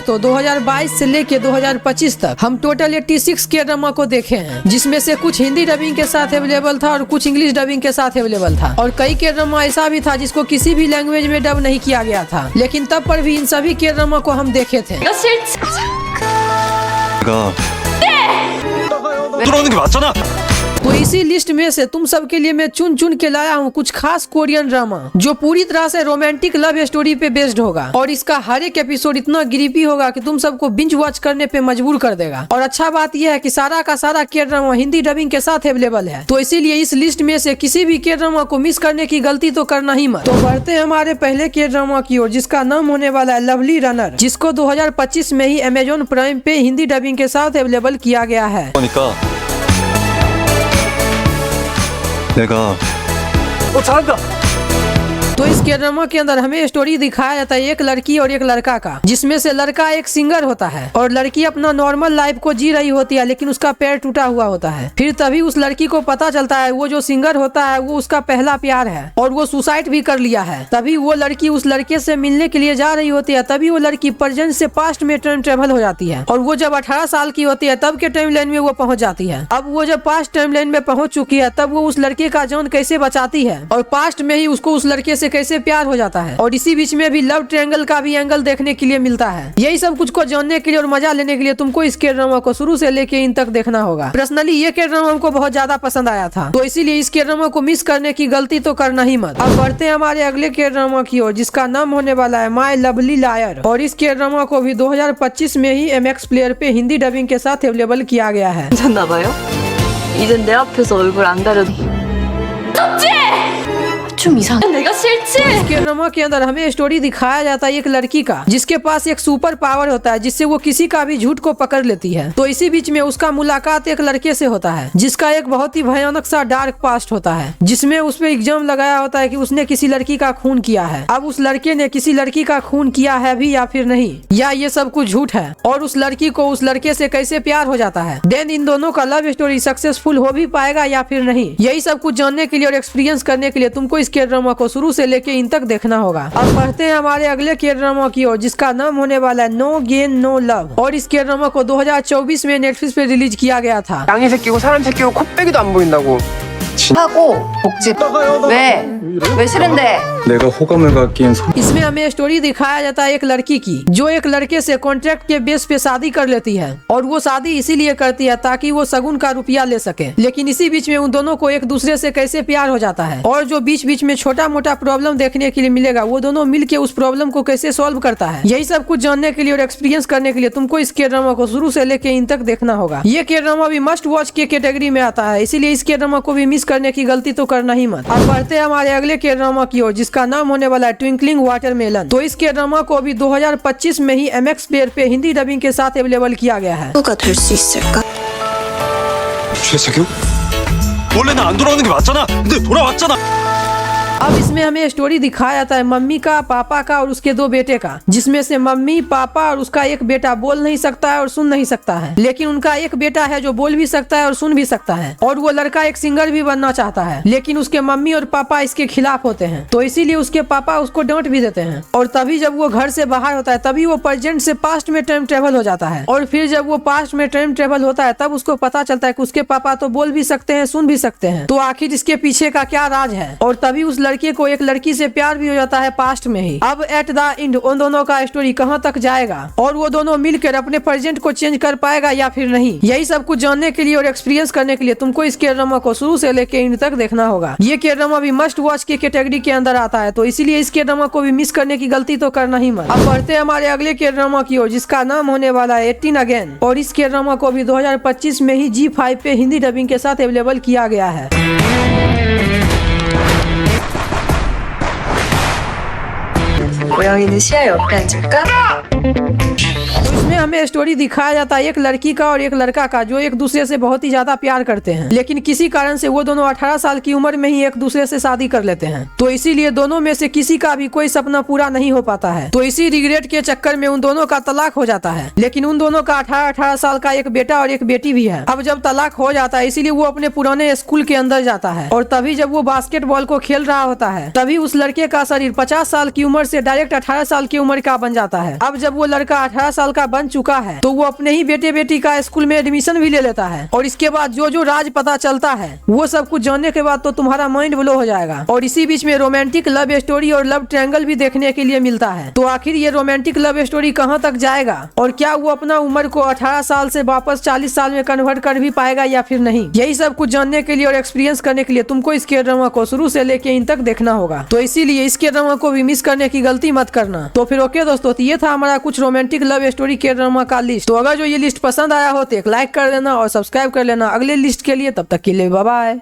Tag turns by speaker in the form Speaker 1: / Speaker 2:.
Speaker 1: तो 2022 से लेके 2025 तक हम टोटल 86 के ड्रामा को देखे हैं, जिसमें से कुछ हिंदी डबिंग के साथ अवेलेबल था और कुछ इंग्लिश डबिंग के साथ अवेलेबल था, और कई के ड्रामा ऐसा भी था जिसको किसी भी लैंग्वेज में डब नहीं किया गया था, लेकिन तब पर भी इन सभी के ड्रामा को हम देखे थे।
Speaker 2: 들어오는 게 맞잖아.
Speaker 1: तो इसी लिस्ट में से तुम सबके लिए मैं चुन चुन के लाया हूँ कुछ खास कोरियन ड्रामा जो पूरी तरह से रोमांटिक लव स्टोरी पे बेस्ड होगा, और इसका हर एक एपिसोड इतना ग्रिपी होगा कि तुम सबको बिंज वॉच करने पे मजबूर कर देगा। और अच्छा बात यह है कि सारा का सारा के ड्रामा हिंदी डबिंग के साथ अवेलेबल है, तो इसीलिए इस लिस्ट में से किसी भी के ड्रामा को मिस करने की गलती तो करना ही मत। तो बढ़ते हैं हमारे पहले के ड्रामा की ओर, जिसका नाम होने वाला है लवली रनर, जिसको 2025 में ही अमेजोन प्राइम पे हिंदी डबिंग के साथ अवेलेबल किया गया है।
Speaker 2: 내가 잘한다.
Speaker 1: तो इस के ड्रामा के अंदर हमें स्टोरी दिखाया जाता है एक लड़की और एक लड़का का, जिसमें से लड़का एक सिंगर होता है और लड़की अपना नॉर्मल लाइफ को जी रही होती है, लेकिन उसका पैर टूटा हुआ होता है। फिर तभी उस लड़की को पता चलता है वो जो सिंगर होता है वो उसका पहला प्यार है और वो सुसाइड भी कर लिया है। तभी वो लड़की उस लड़के से मिलने के लिए जा रही होती है, तभी वो लड़की प्रेजेंट से पास्ट में टाइम ट्रेवल हो जाती है, और वो जब 18 साल की होती है तब के टाइम लाइन में वो पहुंच जाती है। अब वो जब पास्ट टाइम लाइन में पहुंच चुकी है तब वो उस लड़के का जान कैसे बचाती है, और पास्ट में ही उसको उस लड़के से कैसे प्यार हो जाता है, और इसी बीच में भी लव ट्रायंगल का भी एंगल देखने के लिए मिलता है। यही सब कुछ को जानने के लिए और मजा लेने के लिए तुमको इस के ड्रामा को शुरू से लेके इन तक देखना होगा। पर्सनली ये के ड्रामा हमको बहुत ज्यादा पसंद आया था, तो इसीलिए इस के ड्रामा को मिस करने की गलती तो करना ही मत। अब बढ़ते हैं हमारे अगले के ड्रामा की ओर, जिसका नाम होने वाला है माय लवली लायर, और इस के ड्रामा को भी 2025 में ही MX प्लेयर पे हिंदी डबिंग के साथ अवेलेबल किया गया है।
Speaker 3: 괜찮나봐요? 이젠 내 앞에서 얼굴 안 가려도 좀 이상해. 내가 싫지?
Speaker 1: इस के ड्रामा के अंदर हमें स्टोरी दिखाया जाता है एक लड़की का जिसके पास एक सुपर पावर होता है जिससे वो किसी का भी झूठ को पकड़ लेती है। तो इसी बीच में उसका मुलाकात एक लड़के से होता है जिसका एक बहुत ही भयानक सा डार्क पास्ट होता है, जिसमें उस पे एग्जाम लगाया होता है कि उसने किसी लड़की का खून किया है। अब उस लड़के ने किसी लड़की का खून किया है भी या फिर नहीं, या ये सब कुछ झूठ है, और उस लड़की को उस लड़के से कैसे प्यार हो जाता है, देन इन दोनों का लव स्टोरी सक्सेसफुल हो भी पाएगा या फिर नहीं। यही सब कुछ जानने के लिए और एक्सपीरियंस करने के लिए तुमको इस के ड्रामा को शुरू से लेके इन तक देखना होगा। अब बढ़ते हैं हमारे अगले के ड्रामा की ओर, जिसका नाम होने वाला है नो गेन नो लव, और इस के ड्रामा को 2024 में नेटफ्लिक्स पे रिलीज किया गया था।
Speaker 4: 양이 새끼고 사람 새끼고 코빼기도 안 보인다고.
Speaker 3: 하고 복집. 왜 싫은데?
Speaker 2: 내가 호감을 갖기엔
Speaker 1: इसमें हमें स्टोरी दिखाया जाता है एक लड़की की जो एक लड़के से कॉन्ट्रैक्ट के बेस पे शादी कर लेती है, और वो शादी इसीलिए करती है ताकि वो शगुन का रुपया ले सके। लेकिन इसी बीच में उन दोनों को एक दूसरे से कैसे प्यार हो जाता है, और जो बीच बीच में छोटा मोटा प्रॉब्लम देखने के लिए मिलेगा वो दोनों मिलके उस प्रॉब्लम को कैसे सॉल्व करता है। यही सब कुछ जानने के लिए और एक्सपीरियंस करने के लिए तुमको इस के ड्रामा को शुरू से लेके इन तक देखना होगा। ये के ड्रामा भी मस्ट वॉच के कैटेगरी में आता है, इसीलिए इस के ड्रामा को भी मिस करने की गलती तो करना ही मत। अब बढ़ते हैं हमारे अगले के ड्रामा की ओर, जिसका नाम होने वाला है ट्विंकलिंग वाटरमेलन। तो इस के ड्रामा को अभी 2025 में ही MX प्लेयर पे हिंदी डबिंग के साथ अवेलेबल किया गया है।
Speaker 3: 누가 될 수 있을까?
Speaker 2: 최석유? 원래는 안 돌아오는 게 맞잖아. 근데 돌아왔잖아.
Speaker 1: अब इसमें हमें स्टोरी दिखाया जाता है मम्मी का, पापा का और उसके 2 बेटे का, जिसमें से मम्मी, पापा और उसका एक बेटा बोल नहीं सकता है और सुन नहीं सकता है, लेकिन उनका एक बेटा है जो बोल भी सकता है और सुन भी सकता है, और वो लड़का एक सिंगर भी बनना चाहता है, लेकिन उसके मम्मी और पापा इसके खिलाफ होते हैं। तो इसीलिए उसके पापा उसको डांट भी देते हैं, और तभी जब वो घर से बाहर होता है तभी वो प्रेजेंट से पास्ट में टाइम ट्रेवल हो जाता है, और फिर जब वो पास्ट में टाइम ट्रेवल होता है तब उसको पता चलता है कि उसके पापा तो बोल भी सकते हैं, सुन भी सकते हैं। तो आखिर इसके पीछे का क्या राज है, और तभी उस लड़के को एक लड़की से प्यार भी हो जाता है पास्ट में ही। अब एट द एंड उन दोनों का स्टोरी कहां तक जाएगा, और वो दोनों मिलकर अपने प्रेजेंट को चेंज कर पाएगा या फिर नहीं, यही सब कुछ जानने के लिए और एक्सपीरियंस करने के लिए तुमको इस के ड्रामा को शुरू से लेके एंड तक देखना होगा। ये के ड्रामा भी मस्ट वॉच के कैटेगरी के अंदर आता है, तो इसीलिए इस के ड्रामा को भी मिस करने की गलती तो करना ही मत। अब बढ़ते हैं हमारे अगले के ड्रामा की ओर, जिसका नाम होने वाला है 18 अगेन, और इस के ड्रामा को भी 2025 में ही G5 पे हिंदी डबिंग के साथ अवेलेबल किया गया है।
Speaker 3: 고양이는 시야 옆에 앉을까?
Speaker 1: तो इसमें हमें स्टोरी दिखाया जाता है एक लड़की का और एक लड़का का, जो एक दूसरे से बहुत ही ज्यादा प्यार करते हैं, लेकिन किसी कारण से वो दोनों 18 साल की उम्र में ही एक दूसरे से शादी कर लेते हैं। तो इसीलिए दोनों में से किसी का भी कोई सपना पूरा नहीं हो पाता है। तो इसी रिग्रेट के चक्कर में उन दोनों का तलाक हो जाता है। लेकिन उन दोनों का 18 साल का एक बेटा और एक बेटी भी है। अब जब तलाक हो जाता है, इसीलिए वो अपने पुराने स्कूल के अंदर जाता है, और तभी जब वो बास्केटबॉल को खेल रहा होता है, तभी उस लड़के का शरीर 50 साल की उम्र से डायरेक्ट 18 साल की उम्र का बन जाता है। अब जब वो लड़का 18 साल का बन चुका है, तो वो अपने ही बेटे बेटी का स्कूल में एडमिशन भी ले लेता है। और इसके बाद जो जो राज पता चलता है, वो सब कुछ जानने के बाद तो तुम्हारा माइंड ब्लो हो जाएगा। और इसी बीच में रोमांटिक लव स्टोरी और लव ट्रायंगल भी देखने के लिए मिलता है। तो आखिर ये रोमांटिक लव स्टोरी कहाँ तक जाएगा, और क्या वो अपना उम्र को 18 साल से वापस 40 साल में कन्वर्ट कर भी पाएगा या फिर नहीं? यही सब कुछ जानने के लिए और एक्सपीरियंस करने के लिए तुमको इस ड्रामा को शुरू से लेके इन तक देखना होगा। तो इसीलिए इस ड्रामा को भी मिस करने की गलती मत करना। तो फिर ओके दोस्तों, तो ये था हमारा कुछ रोमांटिक लव स्टोरी के ड्रामा का लिस्ट। तो अगर जो ये लिस्ट पसंद आया हो तो एक लाइक कर देना और सब्सक्राइब कर लेना अगले लिस्ट के लिए। तब तक के लिए बाय बाय।